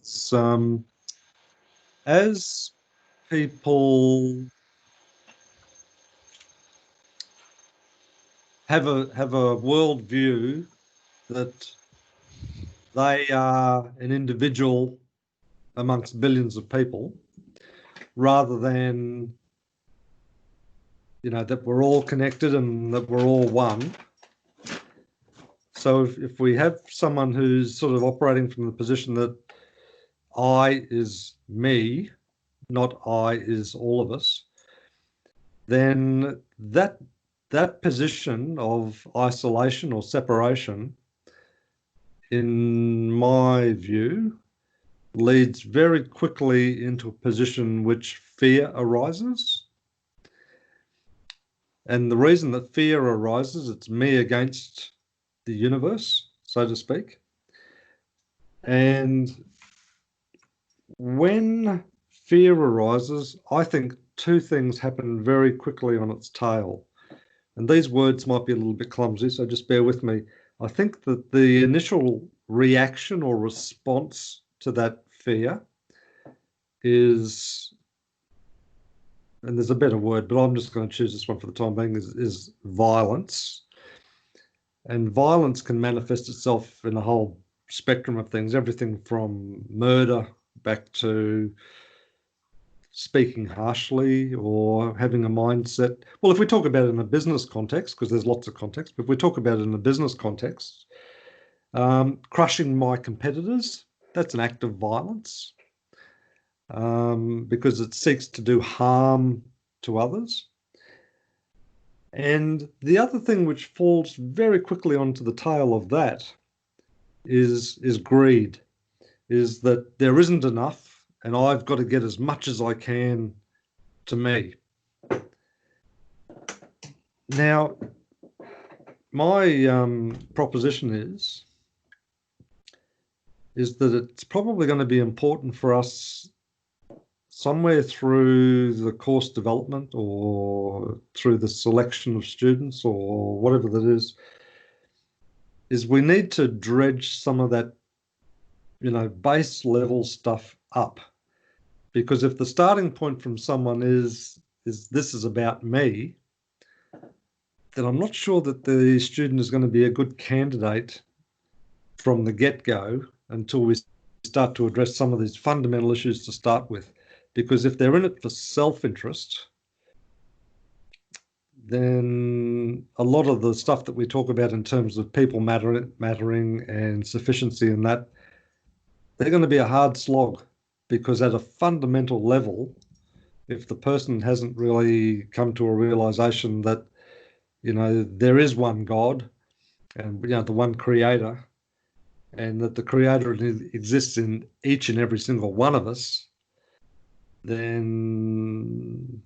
it's as people have a worldview that they are an individual amongst billions of people, rather than that we're all connected and that we're all one. So if we have someone who's sort of operating from the position that I is me, not I is all of us, then that position of isolation or separation, in my view, leads very quickly into a position which fear arises. And the reason that fear arises, it's me against the universe, so to speak. And when fear arises, I think two things happen very quickly on its tail. And these words might be a little bit clumsy, so just bear with me. I think that the initial reaction or response to that fear is, and there's a better word, but I'm just going to choose this one for the time being, is violence. And violence can manifest itself in a whole spectrum of things, everything from murder back to speaking harshly or having a mindset. Well, if we talk about it in a business context, because there's lots of context, but if we talk about it in a business context, crushing my competitors, that's an act of violence, because it seeks to do harm to others. And the other thing which falls very quickly onto the tail of that is greed, is that there isn't enough and I've got to get as much as I can to me. Now, my proposition is that it's probably going to be important for us somewhere through the course development or through the selection of students or whatever that is we need to dredge some of that, base level stuff up. Because if the starting point from someone is this is about me, then I'm not sure that the student is going to be a good candidate from the get-go until we start to address some of these fundamental issues to start with. Because if they're in it for self-interest, then a lot of the stuff that we talk about in terms of people mattering and sufficiency and that, they're going to be a hard slog, because at a fundamental level, if the person hasn't really come to a realization that, there is one God and, the one creator, and that the creator exists in each and every single one of us, then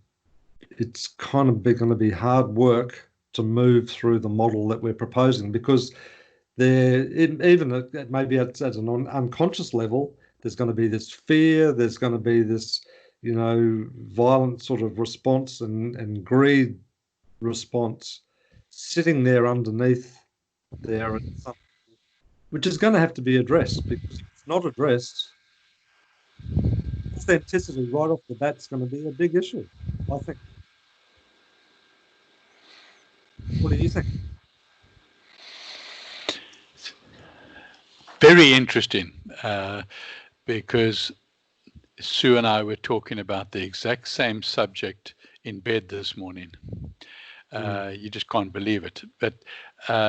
it's kind of going to be hard work to move through the model that we're proposing, because even maybe at an unconscious level, there's going to be this fear, there's going to be this, violent sort of response and greed response sitting there underneath there, which is going to have to be addressed, because if it's not addressed, authenticity right off the bat is going to be a big issue, I think. What do you think? Very interesting, because Sue and I were talking about the exact same subject in bed this morning. You just can't believe it. But there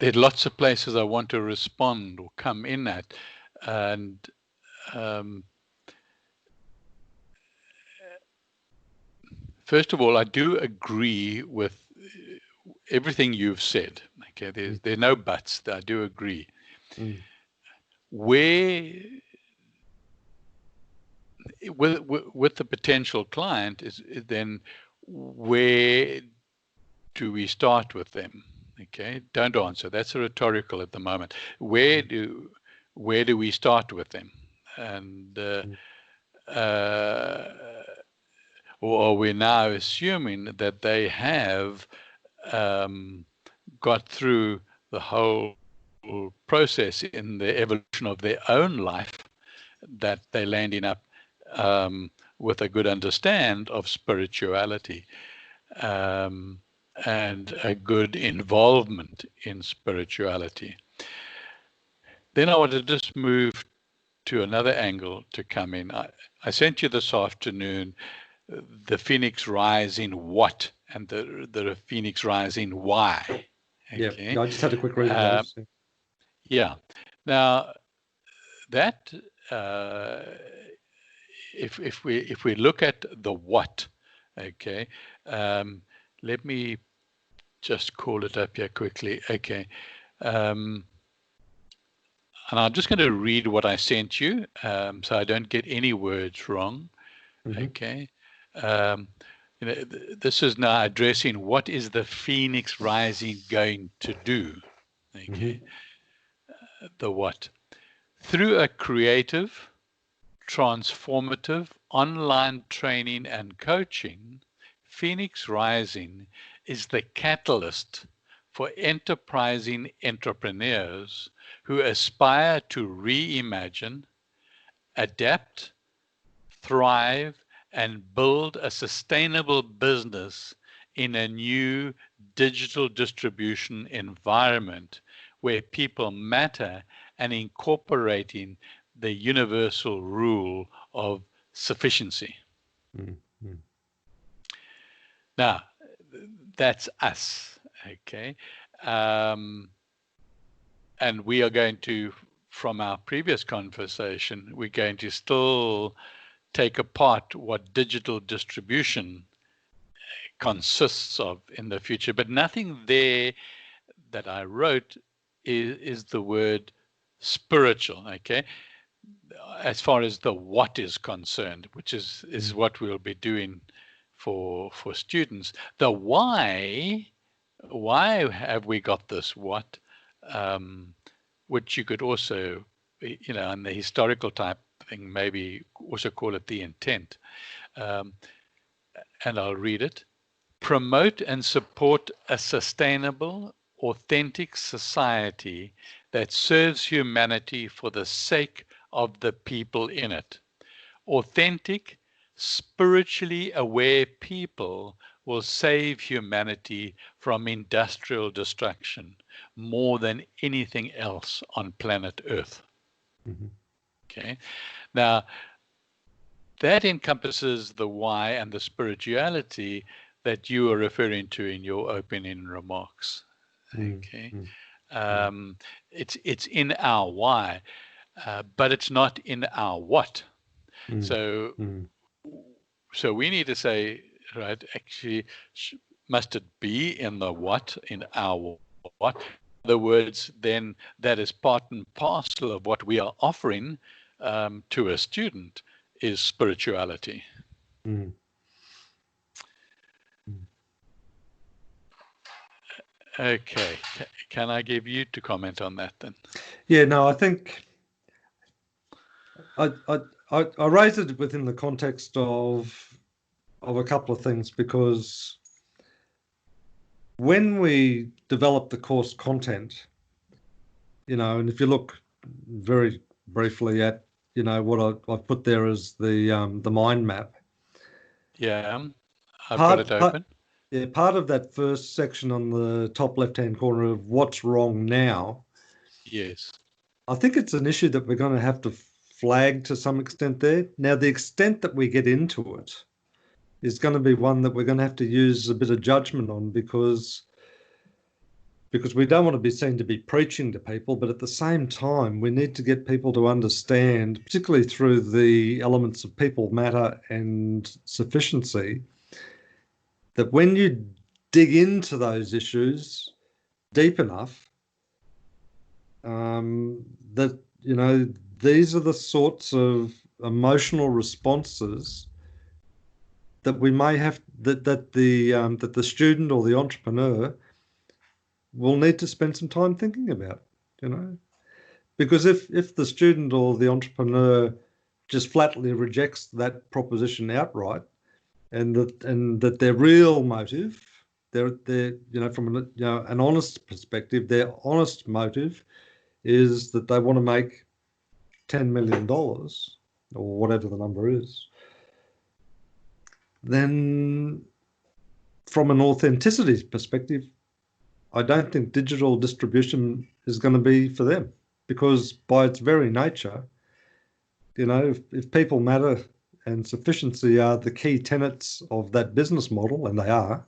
are lots of places I want to respond or come in at. And first of all, I do agree with everything you've said. Okay, there are no buts. I do agree. Where, with the potential client, is then where do we start with them? Okay, don't answer. That's a rhetorical at the moment. Where do we start with them? And or are we now assuming that they have got through the whole process in the evolution of their own life that they're landing up with a good understand of spirituality and a good involvement in spirituality. Then I want to just move to another angle to come in. I sent you this afternoon the Phoenix Rising what and the Phoenix Rising why. Okay? Yeah, I just had a quick read of those. Yeah. Now that if we look at the what, okay, let me just call it up here quickly. Okay. And I'm just going to read what I sent you, so I don't get any words wrong. Okay. This is now addressing what is the Phoenix Rising going to do. Okay. The what. Through a creative, transformative online training and coaching, Phoenix Rising is the catalyst for enterprising entrepreneurs who aspire to reimagine, adapt, thrive, and build a sustainable business in a new digital distribution environment where people matter and incorporating the universal rule of sufficiency. Now, that's us, okay? And we are going to, from our previous conversation, we're going to still take apart what digital distribution consists of in the future, but nothing there that I wrote is the word spiritual, okay? As far as the what is concerned, which is what we'll be doing for students. The why have we got this what? Which you could also, in the historical type thing, maybe also call it the intent. And I'll read it. Promote and support a sustainable, authentic society that serves humanity for the sake of the people in it. Authentic, spiritually aware people will save humanity from industrial destruction more than anything else on planet Earth. Okay. Now, that encompasses the why and the spirituality that you are referring to in your opening remarks. Okay. It's in our why, but it's not in our what. So we need to say, right, actually, must it be in the what, in our what? In other words, then that is part and parcel of what we are offering to a student is spirituality. Okay, can I give you to comment on that then? Yeah, no, I think I raised it within the context of a couple of things, because when we develop the course content, and if you look very briefly at what I've put there as the mind map. Yeah, I've got it open. Yeah, part of that first section on the top left-hand corner of what's wrong now. Yes. I think it's an issue that we're going to have to flag to some extent there. Now, the extent that we get into it is going to be one that we're going to have to use a bit of judgment on, because we don't want to be seen to be preaching to people, but at the same time, we need to get people to understand, particularly through the elements of people matter and sufficiency, that when you dig into those issues deep enough, that, these are the sorts of emotional responses that we may have, that the student or the entrepreneur will need to spend some time thinking about, because if the student or the entrepreneur just flatly rejects that proposition outright, and that their real motive, their from an honest perspective, their honest motive is that they want to make $10 million or whatever the number is, then from an authenticity perspective, I don't think digital distribution is going to be for them, because by its very nature, if people matter and sufficiency are the key tenets of that business model, and they are,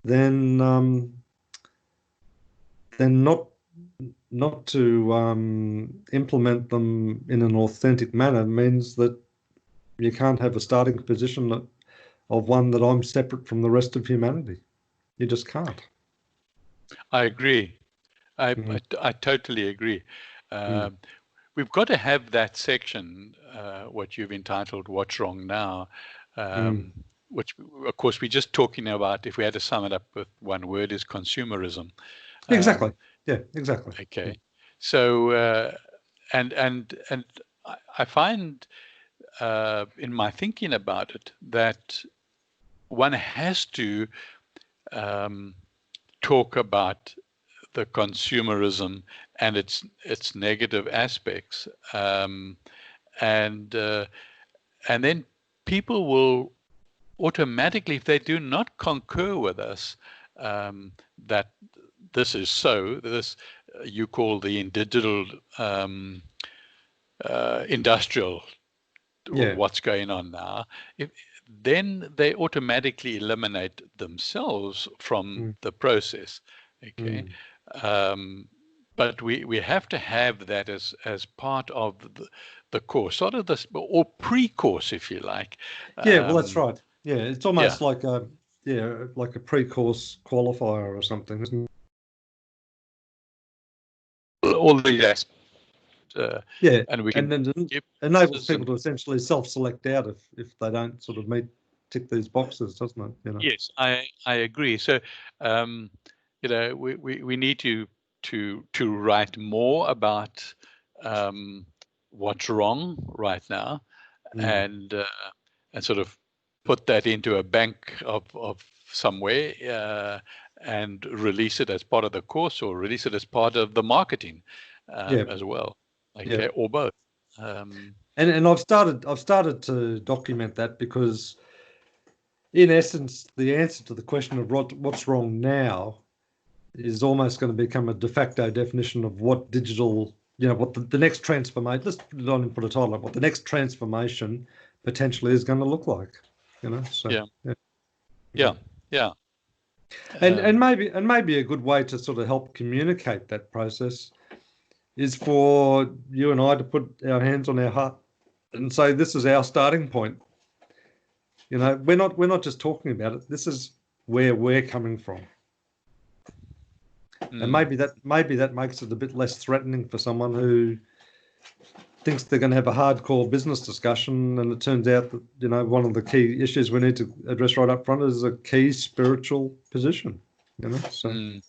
then not to implement them in an authentic manner means that you can't have a starting position of one that I'm separate from the rest of humanity. You just can't. I agree. I totally agree. We've got to have that section, what you've entitled "What's Wrong Now," which, of course, we're just talking about. If we had to sum it up with one word, is consumerism. Exactly. Yeah. Exactly. Okay. Yeah. So, and I find in my thinking about it that one has to talk about the consumerism and its negative aspects, and then people will automatically, if they do not concur with us, that this is so, this you call the digital industrial, what's going on now, then they automatically eliminate themselves from the process. Okay. But we have to have that as part of the course, sort of this, or pre-course, if you like. Yeah, well, that's right. Yeah, it's almost like a pre-course qualifier or something, isn't it? All the aspects. And then enables people to essentially self-select out if they don't sort of tick these boxes, doesn't it? Yes, I agree. So we need to write more about what's wrong right now, and sort of put that into a bank of somewhere, and release it as part of the course, or release it as part of the marketing as well, or both. And I've started to document that, because in essence, the answer to the question of what's wrong now is almost going to become a de facto definition of what digital, what the next transformation, let's not even put a title on what the next transformation potentially is going to look like, so yeah. And maybe a good way to sort of help communicate that process is for you and I to put our hands on our heart and say, this is our starting point. We're not just talking about it. This is where we're coming from. And maybe that makes it a bit less threatening for someone who thinks they're going to have a hardcore business discussion, and it turns out that one of the key issues we need to address right up front is a key spiritual position. So.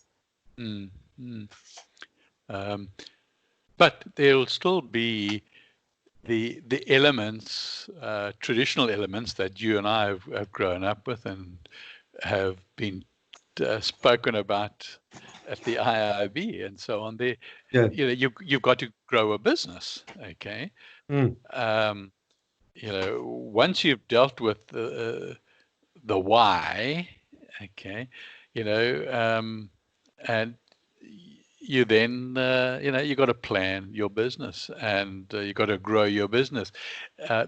But there'll still be the elements, traditional elements that you and I have grown up with and have been spoken about at the IIB and so on. You've got to grow a business, okay? Once you've dealt with the why, okay, and you then you got to plan your business, and you got to grow your business.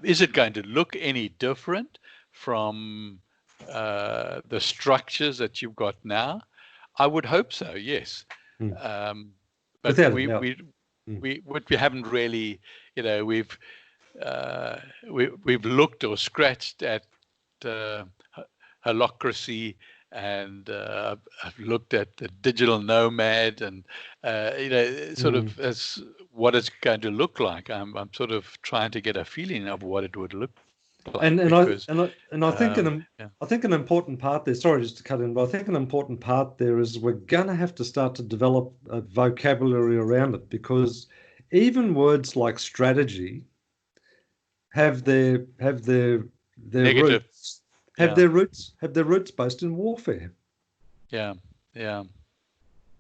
Is it going to look any different from the structures that you've got now? I would hope so, yes. But we haven't really, we've looked or scratched at holacracy, and I've looked at the digital nomad, and sort of as what it's going to look like. I'm sort of trying to get a feeling of what it would look like. I think an important part there. Sorry, just to cut in, but I think an important part there is we're going to have to start to develop a vocabulary around it, because even words like strategy have their negative roots. Have their roots based in warfare. Yeah. No,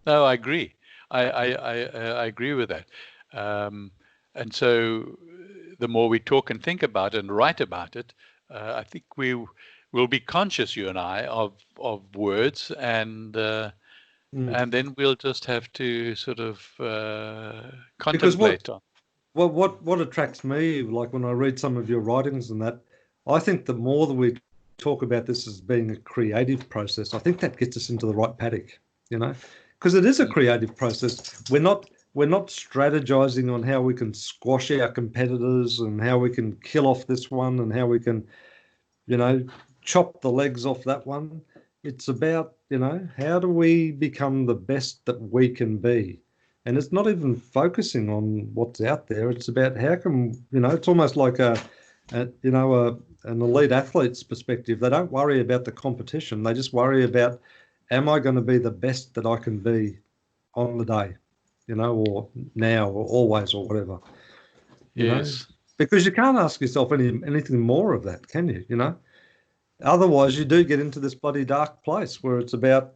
I agree. I agree with that. And so the more we talk and think about it and write about it, I think we'll be conscious, you and I, of words, and then we'll just have to sort of contemplate on. Well, what attracts me, like when I read some of your writings and that, I think the more that we talk about this as being a creative process, I think that gets us into the right paddock, because it is a creative process. We're not strategizing on how we can squash our competitors and how we can kill off this one and how we can, chop the legs off that one. It's about, how do we become the best that we can be? And it's not even focusing on what's out there. It's about how can, it's almost like an elite athlete's perspective. They don't worry about the competition. They just worry about, am I going to be the best that I can be on the day, or now or always or whatever. Yes. Because you can't ask yourself anything more of that, can you? Otherwise, you do get into this bloody dark place where it's about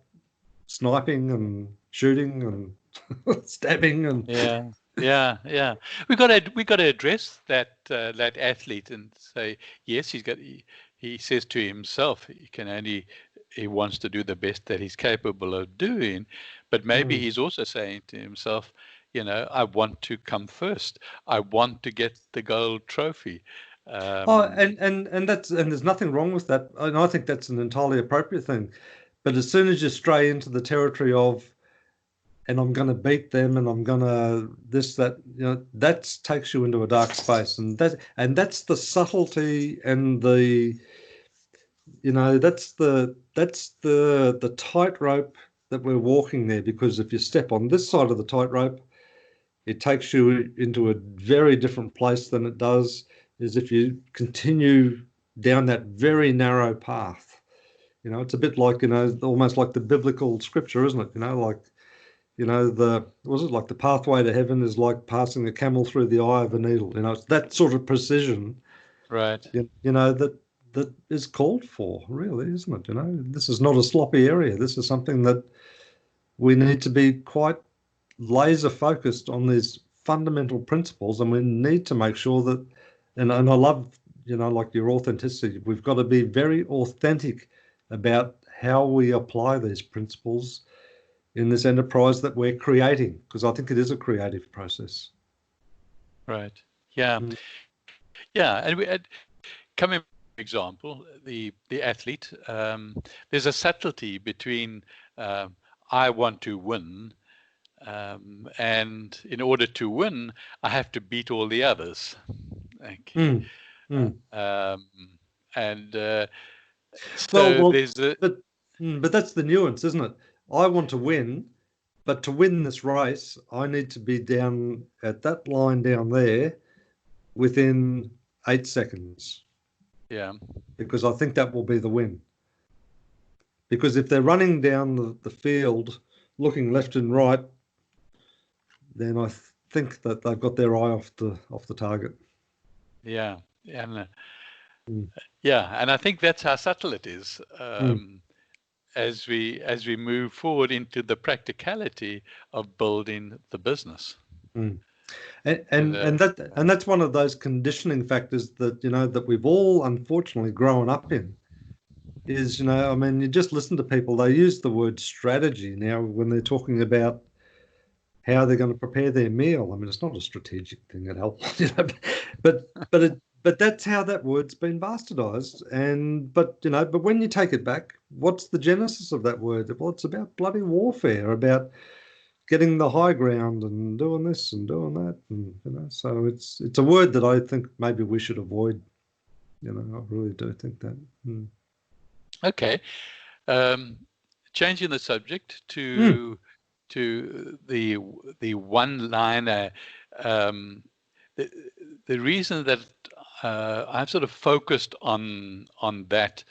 sniping and shooting and stabbing and yeah. We got to address that athlete and say, yes, he says to himself he wants to do the best that he's capable of doing, but maybe he's also saying to himself, I want to come first. I want to get the gold trophy. And there's nothing wrong with that. And I think that's an entirely appropriate thing. But as soon as you stray into the territory of, and I'm going to beat them, and I'm going to this, that, that takes you into a dark space, and that's the subtlety and the, that's the tightrope that we're walking there. Because if you step on this side of the tightrope, it takes you into a very different place than it does is if you continue down that very narrow path. It's a bit like, almost like the biblical scripture, isn't it? Like, like the pathway to heaven is like passing a camel through the eye of a needle. It's that sort of precision, right? That is called for, really, isn't it? This is not a sloppy area. This is something that we need to be quite laser focused on these fundamental principles, and we need to make sure that, and I love, like your authenticity. We've got to be very authentic about how we apply these principles in this enterprise that we're creating, because I think it is a creative process. Right. Yeah. Yeah. And coming example, the athlete, there's a subtlety between I want to win, and in order to win, I have to beat all the others. Okay. So there's but that's the nuance, isn't it? I want to win, but to win this race, I need to be down at that line down there within 8 seconds. Yeah. Because I think that will be the win. Because if they're running down the field, looking left and right, then I think that they've got their eye off the target. Yeah. And and I think that's how subtle it is. As we move forward into the practicality of building the business. And that's one of those conditioning factors that that we've all unfortunately grown up in. Is you just listen to people, they use the word strategy now when they're talking about how they're going to prepare their meal. It's not a strategic thing at all, but that's how that word's been bastardized. But when you take it back, what's the genesis of that word? Well, it's about bloody warfare, about getting the high ground and doing this and doing that, and so it's a word that I think maybe we should avoid. I really do think that. Okay, changing the subject to the one-liner. The reason that I've sort of focused on that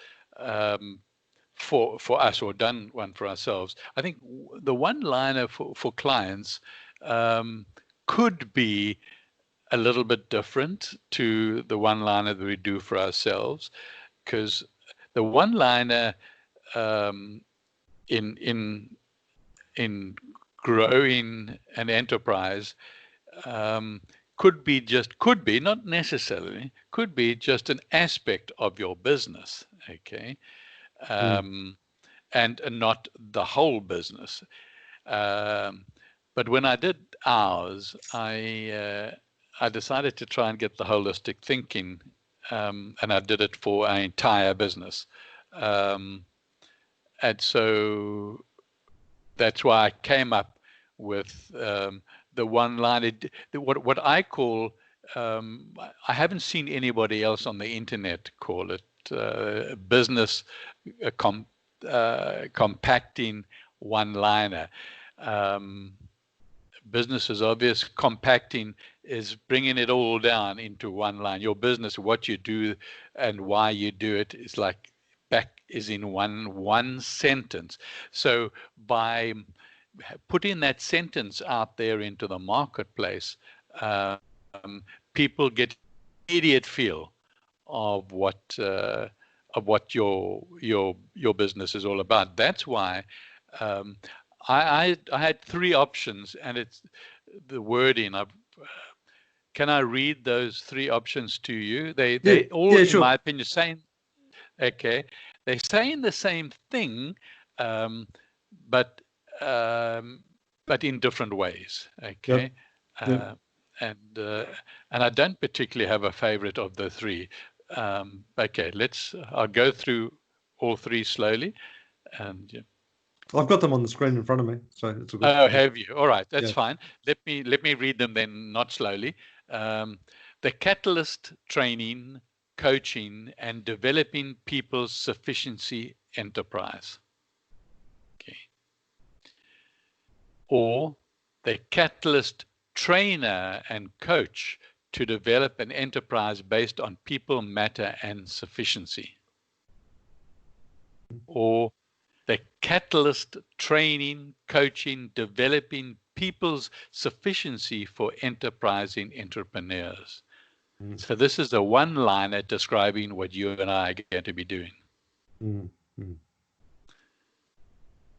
for us, or done one for ourselves, I think the one-liner for clients could be a little bit different to the one-liner that we do for ourselves, because the one-liner in growing an enterprise could be, not necessarily, could be just an aspect of your business, okay? And not the whole business. But when I did ours, I decided to try and get the holistic thinking, and I did it for our entire business. And so that's why I came up with the one line, what I call, I haven't seen anybody else on the internet call it business compacting one-liner. Business is obvious. Compacting is bringing it all down into one line. Your business, what you do and why you do it, is in one sentence. So by putting that sentence out there into the marketplace, people get immediate feel of what your business is all about. That's why I had three options, and it's the wording. Can I read those three options to you? They all, in my opinion, saying, okay, they're saying the same thing, but in different ways. Okay. And I don't particularly have a favorite of the three. Okay, I'll go through all three slowly, and I've got them on the screen in front of me, so it's a good. Oh, have you? All right, that's fine. Let me read them then, not slowly. The catalyst training, coaching, and developing people's sufficiency enterprise. Okay. Or the catalyst trainer and coach to develop an enterprise based on people, matter, and sufficiency. Or the catalyst training, coaching, developing people's sufficiency for enterprising entrepreneurs. So this is a one-liner describing what you and I are going to be doing.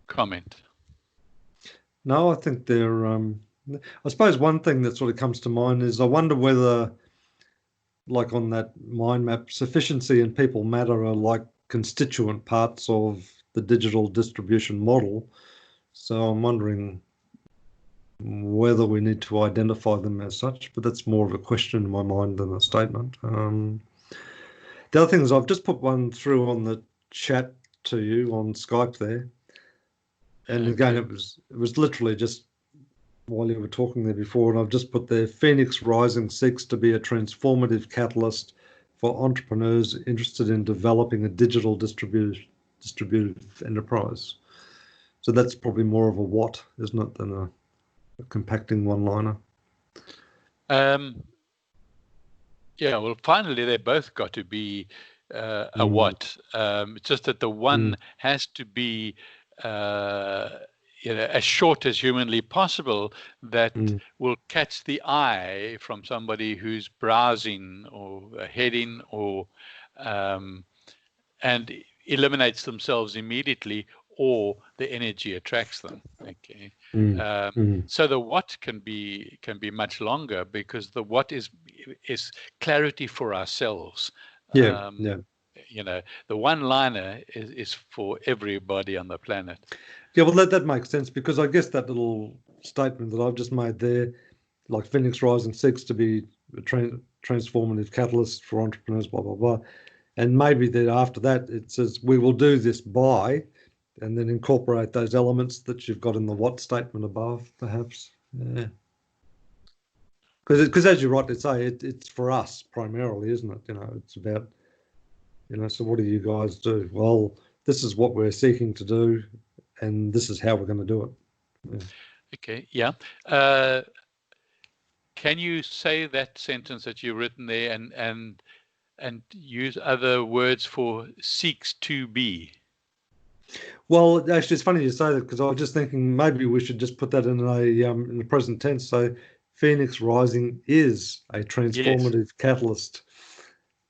Comment? No, I think they're, I suppose one thing that sort of comes to mind is I wonder whether, like on that mind map, sufficiency and people matter are like constituent parts of the digital distribution model. So I'm wondering whether we need to identify them as such, but that's more of a question in my mind than a statement. The other thing is I've just put one through on the chat to you on Skype there. And again, it was literally just while you were talking there before, and I've just put there, Phoenix Rising seeks to be a transformative catalyst for entrepreneurs interested in developing a digital distributive enterprise. So that's probably more of a what, isn't it, than a compacting one-liner. Yeah, well, finally, they both got to be a what. It's just that the one has to be as short as humanly possible, that will catch the eye from somebody who's browsing or heading, or and eliminates themselves immediately, or the energy attracts them. Okay. So the what can be much longer, because the what is clarity for ourselves. You know, the one-liner is for everybody on the planet. Yeah, well, that makes sense, because I guess that little statement that I've just made there, like Phoenix Rising seeks to be a transformative catalyst for entrepreneurs, blah, blah, blah. And maybe that after that, it says, we will do this by, and then incorporate those elements that you've got in the what statement above, perhaps. Yeah. Because as you rightly say, it's for us primarily, isn't it? You know, it's about, you know, so what do you guys do? Well, this is what we're seeking to do, and this is how we're going to do it. Yeah. Okay, yeah. Can you say that sentence that you've written there and use other words for seeks to be? Well, actually, it's funny you say that, because I was just thinking maybe we should just put that in the present tense. So Phoenix Rising is a transformative catalyst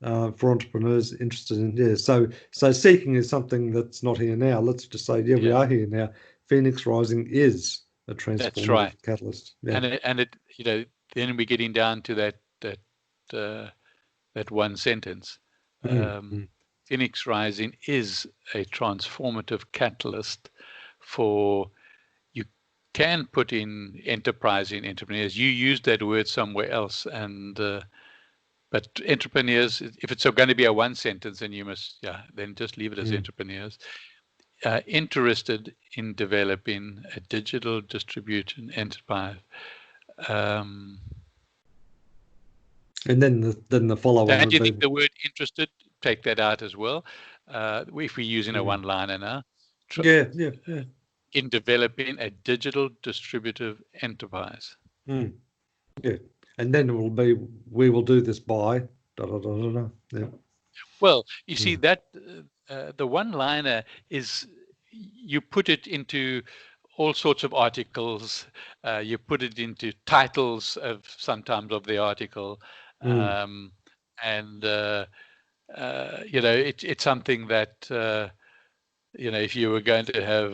for entrepreneurs interested in, So seeking is something that's not here now. Let's just say, we are here now. Phoenix Rising is a transformative right. catalyst. Yeah. And it then we're getting down to that one sentence. Phoenix Rising is a transformative catalyst for, you can put in enterprising entrepreneurs. You used that word somewhere else, and but entrepreneurs, if it's going to be a one sentence, then you must, then just leave it as entrepreneurs. Interested in developing a digital distribution enterprise. And then the follow-on would do you be, think the word interested, take that out as well? If we're using a one-liner now. Yeah. In developing a digital distributive enterprise. Yeah. And then it will be, we will do this by, Yeah. Well, you see that the one-liner is, you put it into all sorts of articles. You put it into titles of sometimes of the article, and it's something that if you were going to have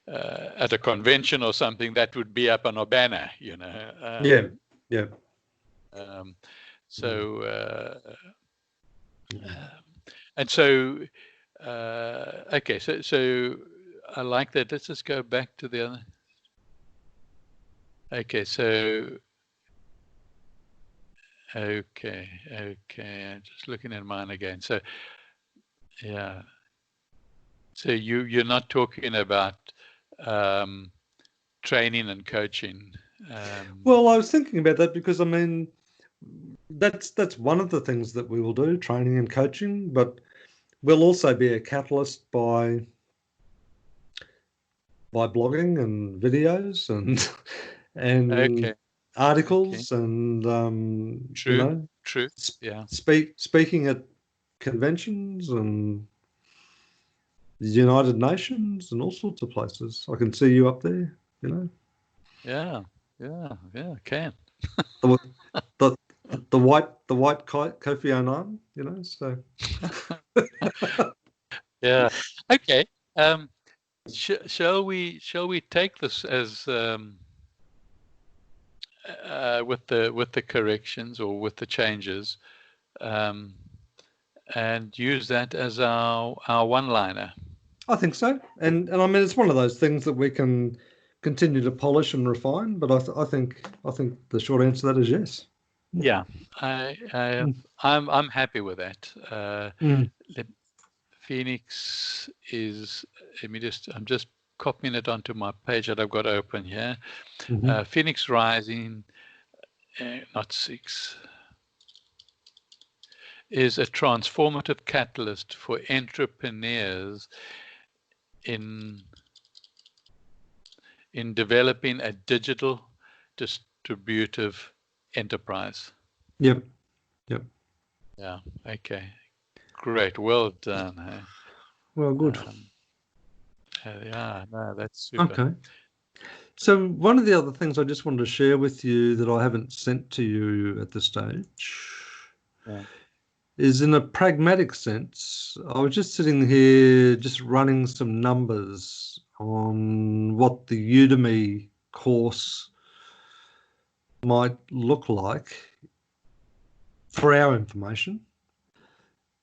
at a convention or something, that would be up on a banner. And so okay, so I like that. Let's just go back to the other. Okay, so okay, I'm just looking at mine again. So yeah, so you're not talking about training and coaching. Well, I was thinking about that because, I mean, that's one of the things that we will do, training and coaching, but we'll also be a catalyst by blogging and videos and articles and true. Yeah. Speaking at conventions and the United Nations and all sorts of places. I can see you up there, Yeah, I can. the white Kofi Annan, so. Yeah. Okay. Shall we take this as with the corrections or with the changes, and use that as our one-liner? I think so, and I mean, it's one of those things that we can continue to polish and refine. But I think the short answer to that is yes. Yeah, I'm happy with that. Phoenix is. I'm just copying it onto my page that I've got open here. Phoenix Rising, not 6, is a transformative catalyst for entrepreneurs in developing a digital distributive enterprise. Yep. Yeah. Okay. Great. Well done. Hey? Well, good. Yeah. No, that's super. Okay. So one of the other things I just wanted to share with you that I haven't sent to you at this stage is, in a pragmatic sense, I was just sitting here just running some numbers on what the Udemy course might look like for our information.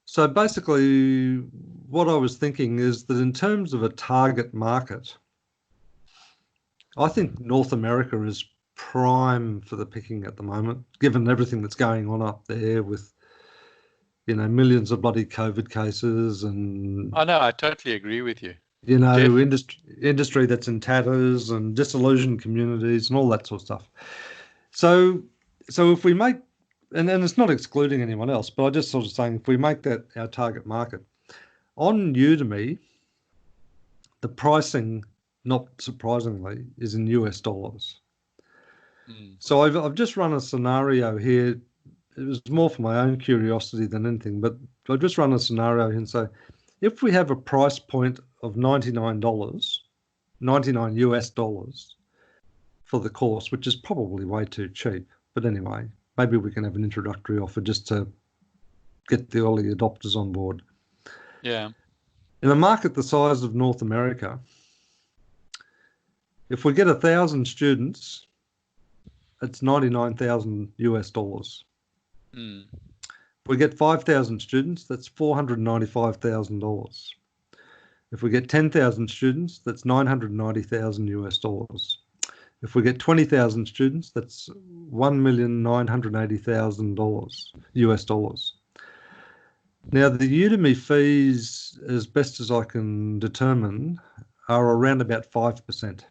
So basically what I was thinking is that in terms of a target market, I think North America is prime for the picking at the moment, given everything that's going on up there with, millions of bloody COVID cases and... Oh, no, I totally agree with you. Industry that's in tatters and disillusioned communities and all that sort of stuff. So if we make, and it's not excluding anyone else, but I just sort of saying, if we make that our target market, on Udemy, the pricing, not surprisingly, is in US dollars. So I've just run a scenario here. It was more for my own curiosity than anything, but I've just run a scenario here and say, if we have a price point of $99 US dollars for the course, which is probably way too cheap, but anyway, maybe we can have an introductory offer just to get the early adopters on board. Yeah. In a market the size of North America, If we get 1,000 students, it's $99,000 US. Mm. If we get 5,000 students, that's $495,000. If we get 10,000 students, that's $990,000 US. If we get 20,000 students, that's $1,980,000 US. Now, the Udemy fees, as best as I can determine, are around about 5%.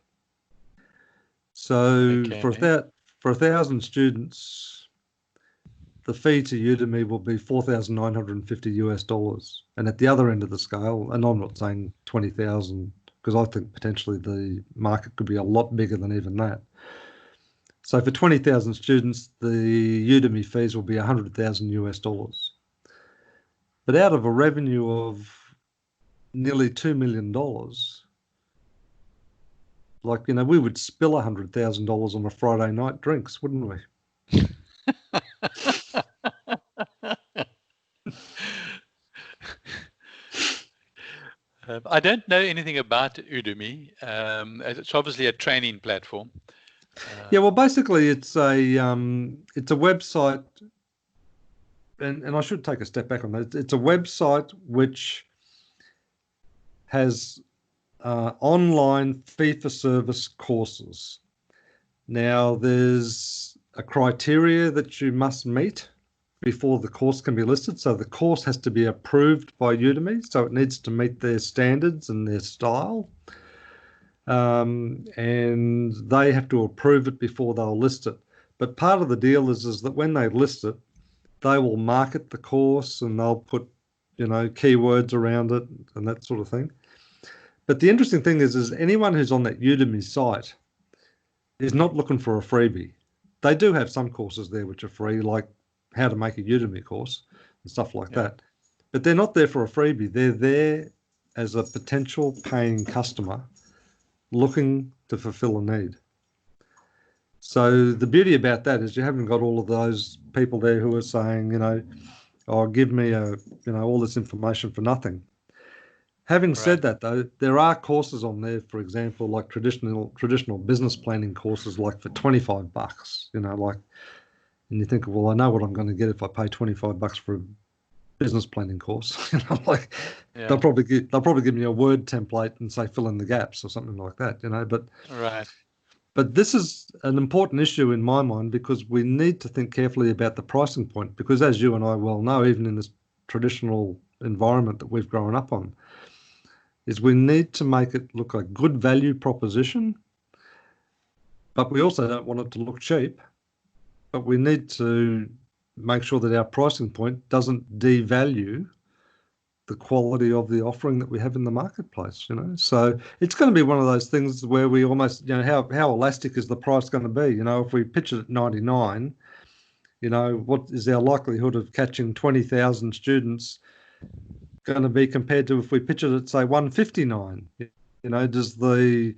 So for Okay. 1,000 students, the fee to Udemy will be $4,950 US. And at the other end of the scale, and I'm not saying 20,000 because I think potentially the market could be a lot bigger than even that. So for 20,000 students, the Udemy fees will be $100,000 US. But out of a revenue of nearly $2 million, like, we would spill $100,000 on a Friday night drinks, wouldn't we? I don't know anything about Udemy. It's obviously a training platform. Yeah, well, basically, it's a website, and I should take a step back on that. It's a website which has online fee-for-service courses. Now, there's a criteria that you must meet before the course can be listed. So the course has to be approved by Udemy, so it needs to meet their standards and their style. And they have to approve it before they'll list it. But part of the deal is that when they list it, they will market the course and they'll put, keywords around it and that sort of thing. But the interesting thing is anyone who's on that Udemy site is not looking for a freebie. They do have some courses there which are free, like how to make a Udemy course and stuff like that. But they're not there for a freebie. They're there as a potential paying customer looking to fulfill a need. So the beauty about that is you haven't got all of those people there who are saying, oh, give me all this information for nothing. Having said that, though, there are courses on there, for example, like traditional business planning courses, like for $25, and you think, well, I know what I'm going to get if I pay $25 for a business planning course. They'll probably give me a Word template and say fill in the gaps or something like that. But this is an important issue in my mind because we need to think carefully about the pricing point. Because as you and I well know, even in this traditional environment that we've grown up on, is we need to make it look a good value proposition, but we also don't want it to look cheap. But we need to make sure that our pricing point doesn't devalue the quality of the offering that we have in the marketplace, So it's going to be one of those things where we almost, how elastic is the price going to be? If we pitch it at 99, what is our likelihood of catching 20,000 students going to be compared to if we pitch it at, say, 159? Does the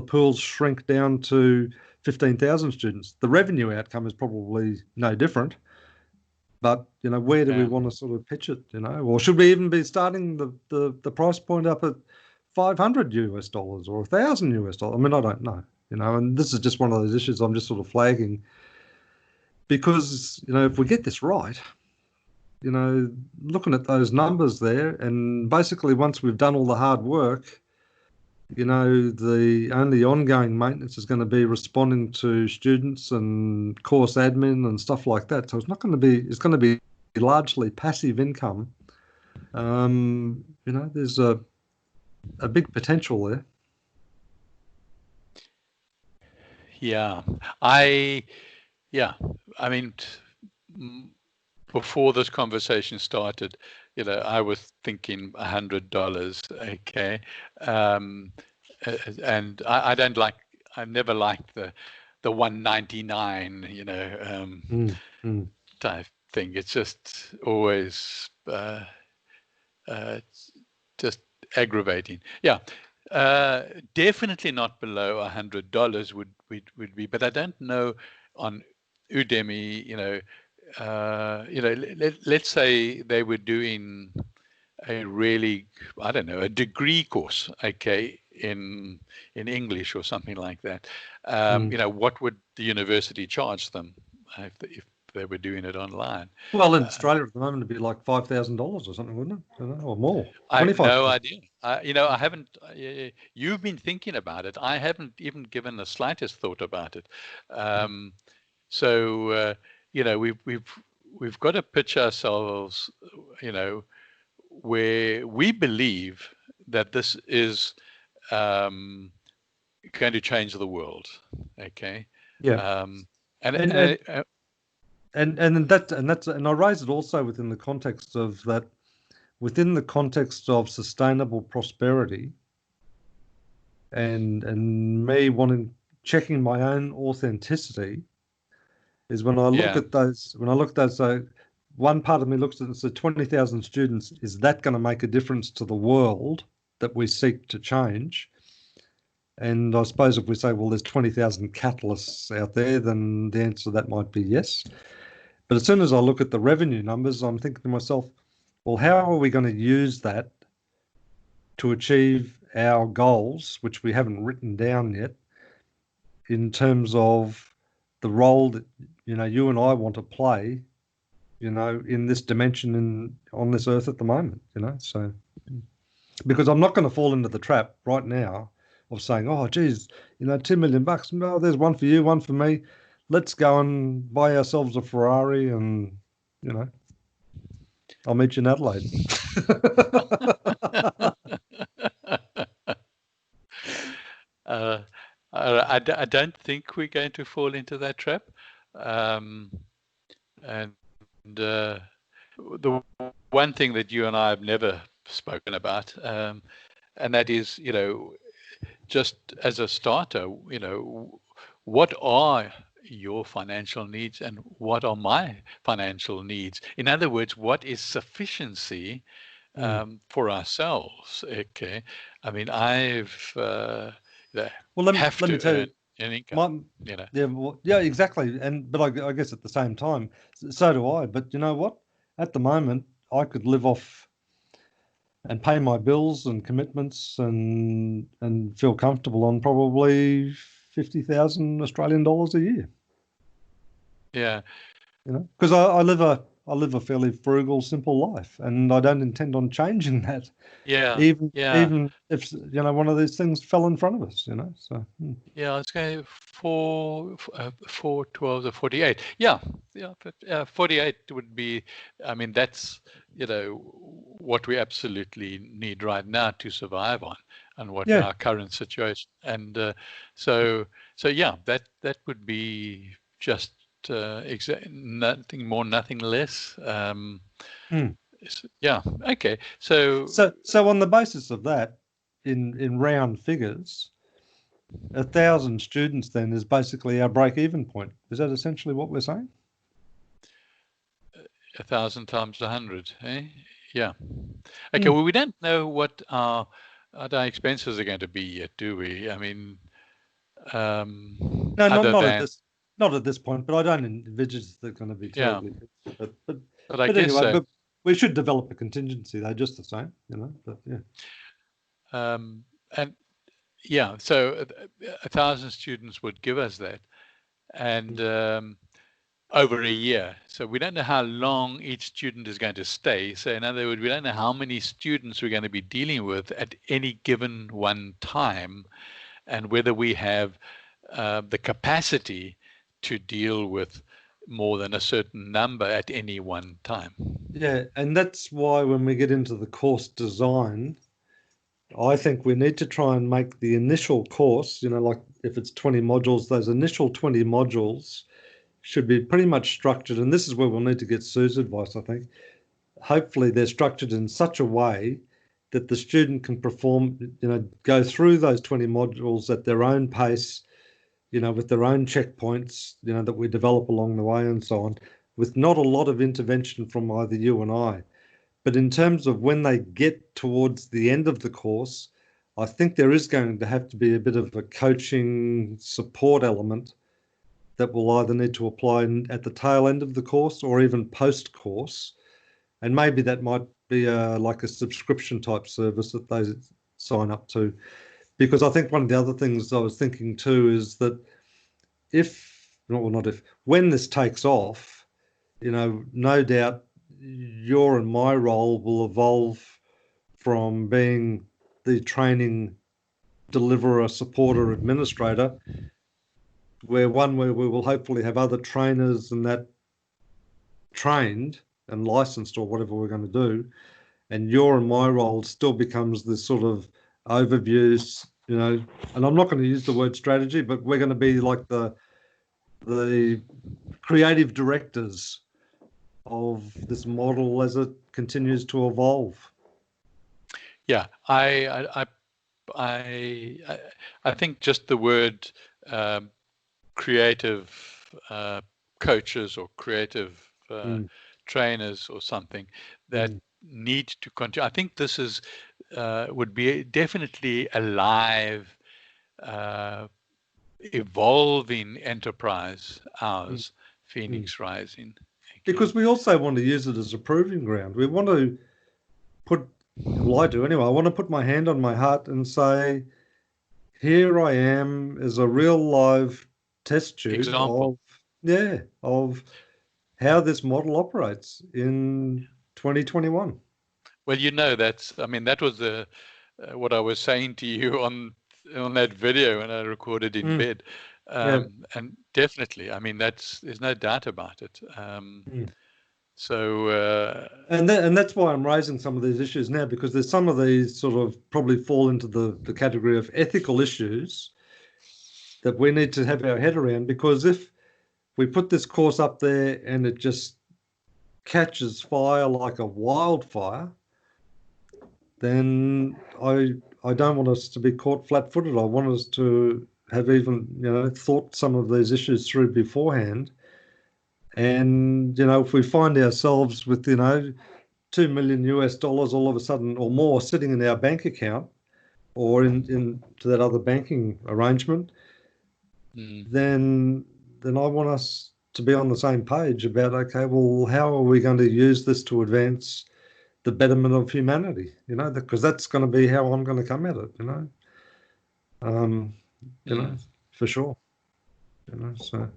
pool shrink down to 15,000 students? The revenue outcome is probably no different. But, where do we want to sort of pitch it, Or should we even be starting the price point up at $500 US or $1,000 US? I mean, I don't know, and this is just one of those issues I'm just sort of flagging because, if we get this right, looking at those numbers there, and basically once we've done all the hard work, the only ongoing maintenance is going to be responding to students and course admin and stuff like that. So it's going to be largely passive income. There's a big potential there. I mean, before this conversation started, I was thinking $100, okay, and I never liked the 199, type thing. It's just always just aggravating. Definitely not below $100 would be, but I don't know on Udemy, let's say they were doing a really, I don't know, a degree course, okay, in English or something like that. Mm. What would the university charge them if they were doing it online? Well, in Australia at the moment, it'd be like $5,000 or something, wouldn't it? Or more. I have no 25,000. idea. I haven't. You've been thinking about it. I haven't even given the slightest thought about it. So we've got to pitch ourselves, where we believe that this is going to change the world. Okay. Yeah. And I raise it also within the context of that, within the context of sustainable prosperity, and me checking my own authenticity, is when I look at those. So one part of me looks at it and says, 20,000 students, is that going to make a difference to the world that we seek to change? And I suppose if we say, well, there's 20,000 catalysts out there, then the answer to that might be yes. But as soon as I look at the revenue numbers, I'm thinking to myself, well, how are we going to use that to achieve our goals, which we haven't written down yet, in terms of the role that, you and I want to play, in this dimension on this earth at the moment, so, because I'm not going to fall into the trap right now of saying, oh, geez, $2 million. No, there's one for you, one for me. Let's go and buy ourselves a Ferrari and, I'll meet you in Adelaide. I don't think we're going to fall into that trap. And the one thing that you and I have never spoken about, and that is, just as a starter, what are your financial needs and what are my financial needs? In other words, what is sufficiency for ourselves? Okay. I mean, let me tell you, an income, Yeah, exactly. But I guess at the same time, so do I. But you know what? At the moment, I could live off and pay my bills and commitments and feel comfortable on probably 50,000 Australian dollars a year. Yeah. Because I live a fairly frugal, simple life, and I don't intend on changing that. Yeah. Even if one of these things fell in front of us, So. Yeah, it's going 4, 12 or 48. Yeah. 48 would be. I mean, that's what we absolutely need right now to survive on, and what our current situation. And so yeah, that would be just nothing more, nothing less. Yeah. Okay. So on the basis of that, in round figures, 1,000 students then is basically our break-even point. Is that essentially what we're saying? 1,000 times 100, eh? Yeah. Okay. Well, we don't know what our expenses are going to be yet, do we? I mean, no, not at this point. But I don't envisage they're going to be terribly. Yeah. But I guess anyway, but we should develop a contingency though, just the same, But yeah. And yeah, so 1,000 students would give us that, and over a year. So we don't know how long each student is going to stay. So in other words, we don't know how many students we're going to be dealing with at any given one time, and whether we have the capacity to deal with more than a certain number at any one time. Yeah, and that's why when we get into the course design, I think we need to try and make the initial course, like if it's 20 modules, those initial 20 modules should be pretty much structured. And this is where we'll need to get Sue's advice, I think. Hopefully they're structured in such a way that the student can perform, go through those 20 modules at their own pace, with their own checkpoints, that we develop along the way and so on, with not a lot of intervention from either you and I. But in terms of when they get towards the end of the course, I think there is going to have to be a bit of a coaching support element that will either need to apply at the tail end of the course or even post-course. And maybe that might be like a subscription type service that they sign up to. because I think one of the other things I was thinking too is that when this takes off, no doubt your and my role will evolve from being the training deliverer, supporter, administrator, where we will hopefully have other trainers and that trained and licensed or whatever we're going to do. And your and my role still becomes this sort of overviews, and I'm not going to use the word strategy, but we're going to be like the creative directors of this model as it continues to evolve. Yeah, I think just the word creative coaches or creative trainers or something that need to continue. I think this is would be definitely a live, evolving enterprise, ours, Phoenix Rising. Okay. Because we also want to use it as a proving ground. We want to I do anyway, I want to put my hand on my heart and say, here I am as a real live test tube example of how this model operates in 2021. Well, that was what I was saying to you on that video when I recorded in bed. And definitely, there's no doubt about it. So and that's why I'm raising some of these issues now, because there's some of these sort of probably fall into the category of ethical issues that we need to have our head around, because if we put this course up there and it just catches fire like a wildfire, then I don't want us to be caught flat-footed. I want us to have even thought some of these issues through beforehand. And if we find ourselves with $2 million all of a sudden or more sitting in our bank account or into that other banking arrangement, then I want us to be on the same page about, okay, well, how are we going to use this to advance the betterment of humanity? Because that's going to be how I'm going to come at it. For sure. So.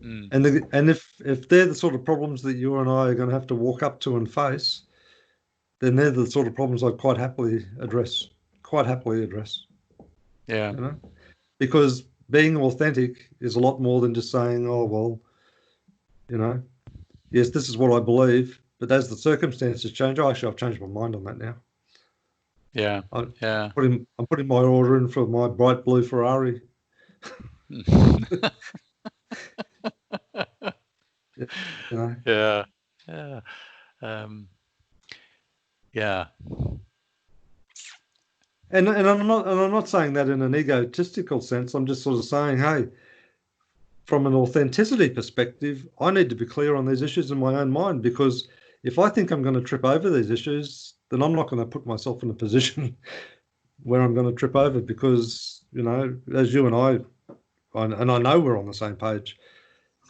And if they're the sort of problems that you and I are going to have to walk up to and face, then they're the sort of problems I'd quite happily address. Yeah. Because being authentic is a lot more than just saying, oh, well, yes, this is what I believe, but as the circumstances change, actually, I've changed my mind on that now. Yeah. I'm putting my order in for my bright blue Ferrari. Yeah. And I'm not saying that in an egotistical sense. I'm just sort of saying, hey, from an authenticity perspective, I need to be clear on these issues in my own mind, because if I think I'm going to trip over these issues, then I'm not going to put myself in a position where I'm going to trip over, because, as you and I know we're on the same page,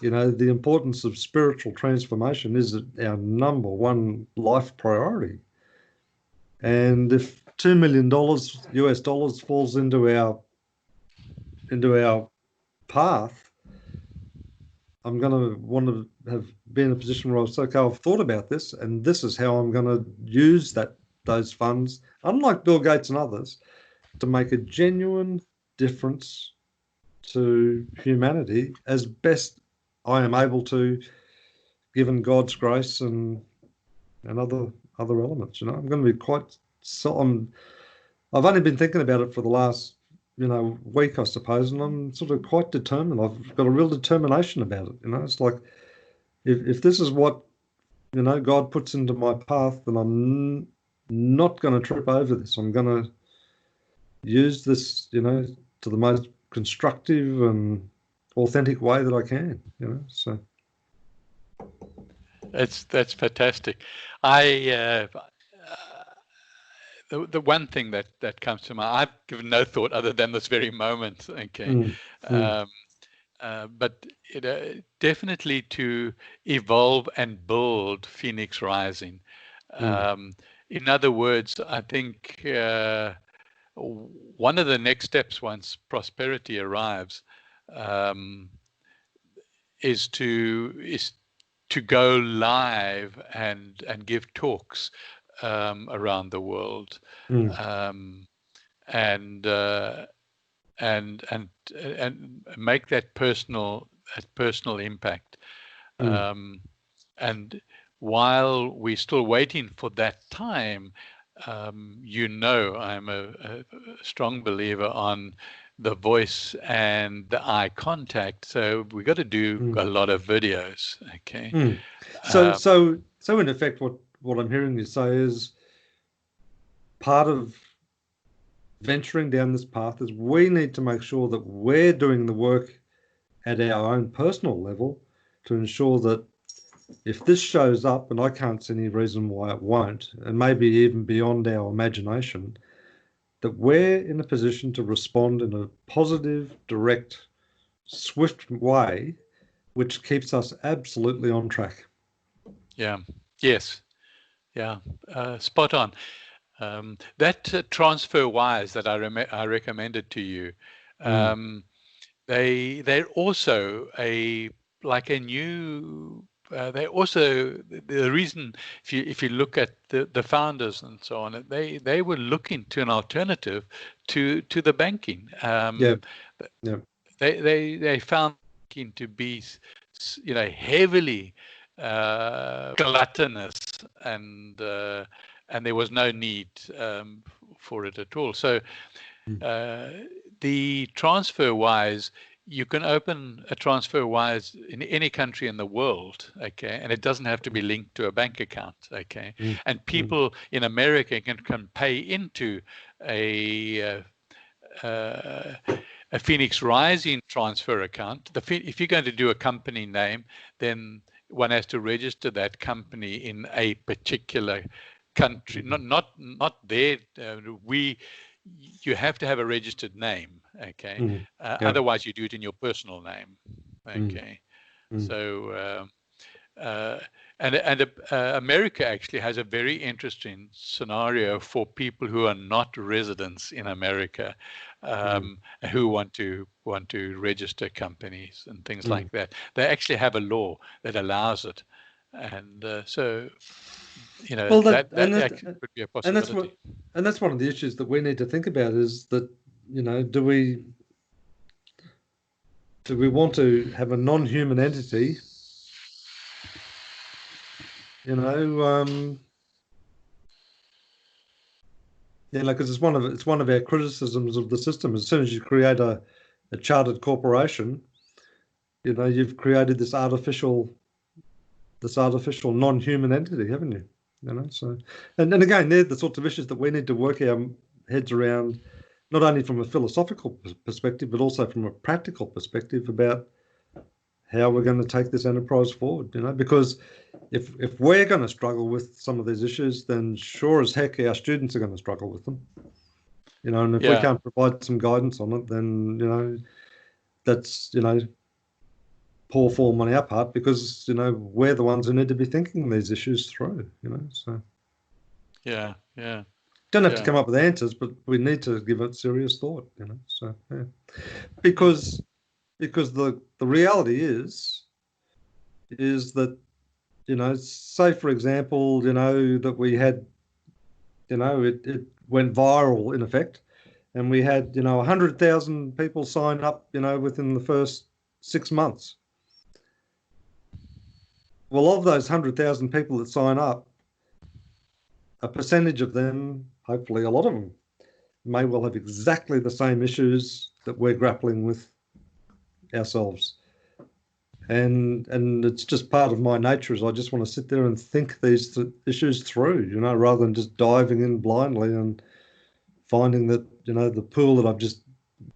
the importance of spiritual transformation is our number one life priority. And if $2 million US dollars falls into our path, I'm going to want to have been in a position where I was, okay, I've thought about this, and this is how I'm going to use those funds, unlike Bill Gates and others, to make a genuine difference to humanity as best I am able to, given God's grace and other elements. I'm going to be I've only been thinking about it for the last week, I suppose, and I'm sort of quite determined. I've got a real determination about it. It's like if this is what God puts into my path, then I'm not going to trip over this. I'm going to use this, to the most constructive and authentic way that I can. So that's fantastic. The one thing that comes to mind, I've given no thought other than this very moment. Okay. But definitely to evolve and build Phoenix Rising. In other words, I think one of the next steps once prosperity arrives is to go live and give talks around the world, and make that personal impact. And while we're still waiting for that time, I'm a strong believer on the voice and the eye contact. So we got to do a lot of videos. Okay. So in effect, what I'm hearing you say is part of venturing down this path is we need to make sure that we're doing the work at our own personal level to ensure that if this shows up, and I can't see any reason why it won't, and maybe even beyond our imagination, that we're in a position to respond in a positive, direct, swift way, which keeps us absolutely on track. Yeah. Yes. Yeah. Spot on. That TransferWise that I recommended to you, they're also like a new. They also, the reason, if you look at the founders and so on, they were looking to an alternative to the banking. They found banking to be, heavily gluttonous, and there was no need for it at all. So the TransferWise, you can open a TransferWise in any country in the world, okay, and it doesn't have to be linked to a bank account, okay, and people in America can pay into a Phoenix Rising transfer account. If you're going to do a company name, then one has to register that company in a particular country, not there. You have to have a registered name, okay. Otherwise, you do it in your personal name, okay. So, and America actually has a very interesting scenario for people who are not residents in America, who want to register companies and things like that. They actually have a law that allows it, and so. That could be a possibility. And that's one of the issues that we need to think about is that, do we want to have a non-human entity, because it's one of our criticisms of the system. As soon as you create a chartered corporation, you've created this artificial non-human entity, haven't you? So, and again, they're the sorts of issues that we need to work our heads around, not only from a philosophical perspective, but also from a practical perspective about how we're going to take this enterprise forward. Because if we're going to struggle with some of these issues, then sure as heck our students are going to struggle with them. And if we can't provide some guidance on it, then that's poor form on our part, because we're the ones who need to be thinking these issues through. So don't have to come up with answers, but we need to give it serious thought. So because the reality is that say for example that we had it went viral in effect, and we had 100,000 people sign up within the first 6 months. Well, of those 100,000 people that sign up, a percentage of them, hopefully a lot of them, may well have exactly the same issues that we're grappling with ourselves. And it's just part of my nature is I just want to sit there and think these issues through, rather than just diving in blindly and finding that, the pool that I've just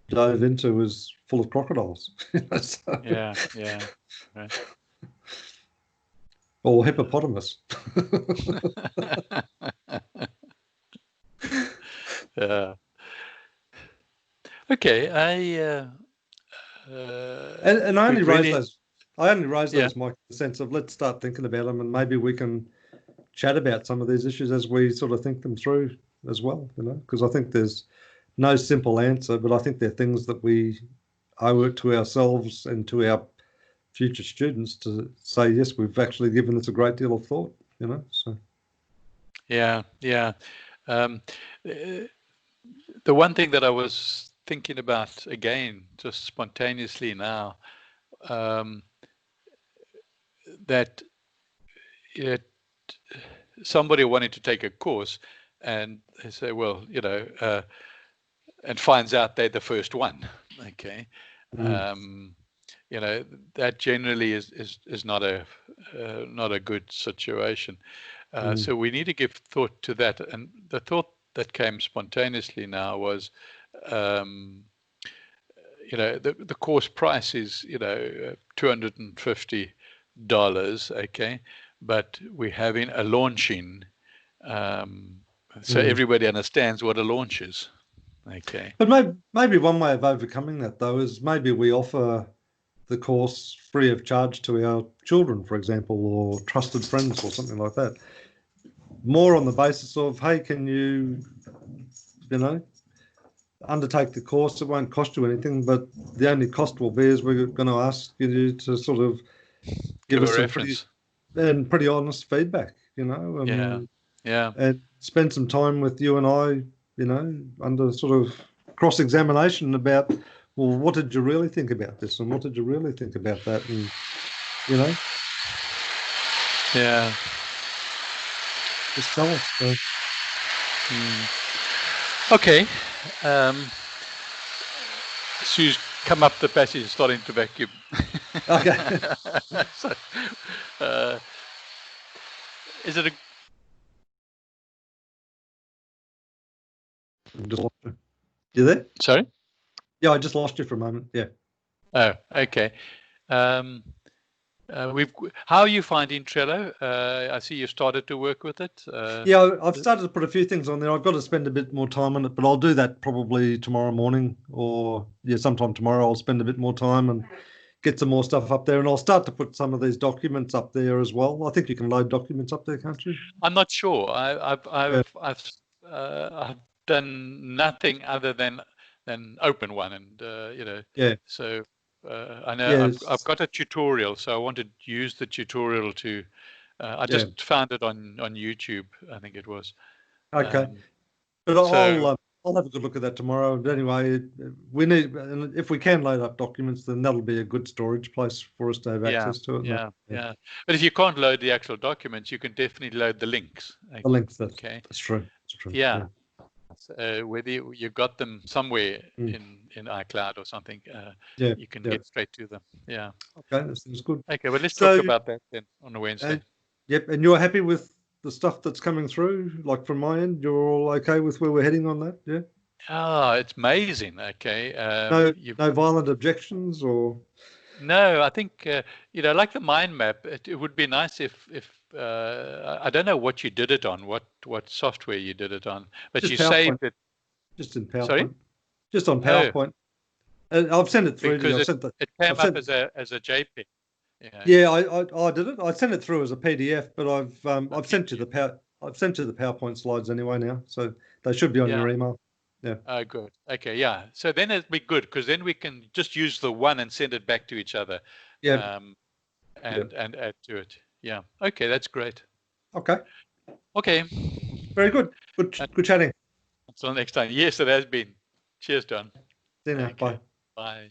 dove into is full of crocodiles. So. Yeah. Right. Or hippopotamus. Okay, and I only raise those. I only raise those, Mike, in the sense of let's start thinking about them, and maybe we can chat about some of these issues as we sort of think them through as well. Because I think there's no simple answer, but I think they're things that we owe it to ourselves and to our future students to say, yes, we've actually given this a great deal of thought, you know. So yeah. The one thing that I was thinking about again, just spontaneously now, that somebody wanted to take a course, and they say, well, and finds out they're the first one. Okay. That generally is not a good situation. So we need to give thought to that. And the thought that came spontaneously now was, the course price is, $250, okay, but we're having a launching, so everybody understands what a launch is. Okay. But maybe one way of overcoming that, though, is maybe we offer the course free of charge to our children, for example, or trusted friends or something like that. More on the basis of, hey, can you undertake the course? It won't cost you anything, but the only cost will be is we're going to ask you to sort of give us some pretty honest feedback, and spend some time with you and I, under sort of cross-examination about, well, what did you really think about this, and what did you really think about that, and just tell us. So. Okay. Sue's come up the passage, starting to vacuum. Okay. So, is it a? Just lost you. You there? Sorry? Yeah, I just lost you for a moment. Yeah. Oh, okay. How are you finding Trello? I see you started to work with it. Yeah, I've started to put a few things on there. I've got to spend a bit more time on it, but I'll do that probably tomorrow morning, or sometime tomorrow. I'll spend a bit more time and get some more stuff up there, and I'll start to put some of these documents up there as well. I think you can load documents up there, can't you? I'm not sure. I've done nothing other than open one, and Yeah. So I know I've got a tutorial, so I want to use the tutorial to. I just found it on YouTube, I think it was. Okay, but I'll have a good look at that tomorrow. But anyway, we need, and if we can load up documents, then that'll be a good storage place for us to have access to it. Yeah. But if you can't load the actual documents, you can definitely load the links. The links, that's true. That's true. Yeah. Whether you got them somewhere in iCloud or something, you can get straight to them. Yeah. Okay, that seems good. Okay, well, let's talk about that then on a Wednesday. Yep, and you're happy with the stuff that's coming through? Like from my end, you're all okay with where we're heading on that? Yeah. Oh, it's amazing. Okay. No violent objections or? No, I think like the mind map. It would be nice if I don't know what you did it on, what software you did it on, but you saved it. Just in PowerPoint. Sorry? Just on PowerPoint. I've sent it through. Because it came up as a JPEG. Yeah, I did it. I sent it through as a PDF, but I've sent you the PowerPoint slides anyway now, so they should be on your email. Yeah. Oh, good. Okay, yeah. So then it'd be good because then we can just use the one and send it back to each other. Yeah. And add to it. Yeah. Okay, that's great. Okay. Very good. Good chatting. Until next time. Yes, it has been. Cheers, John. See you now. Okay. Bye. Bye.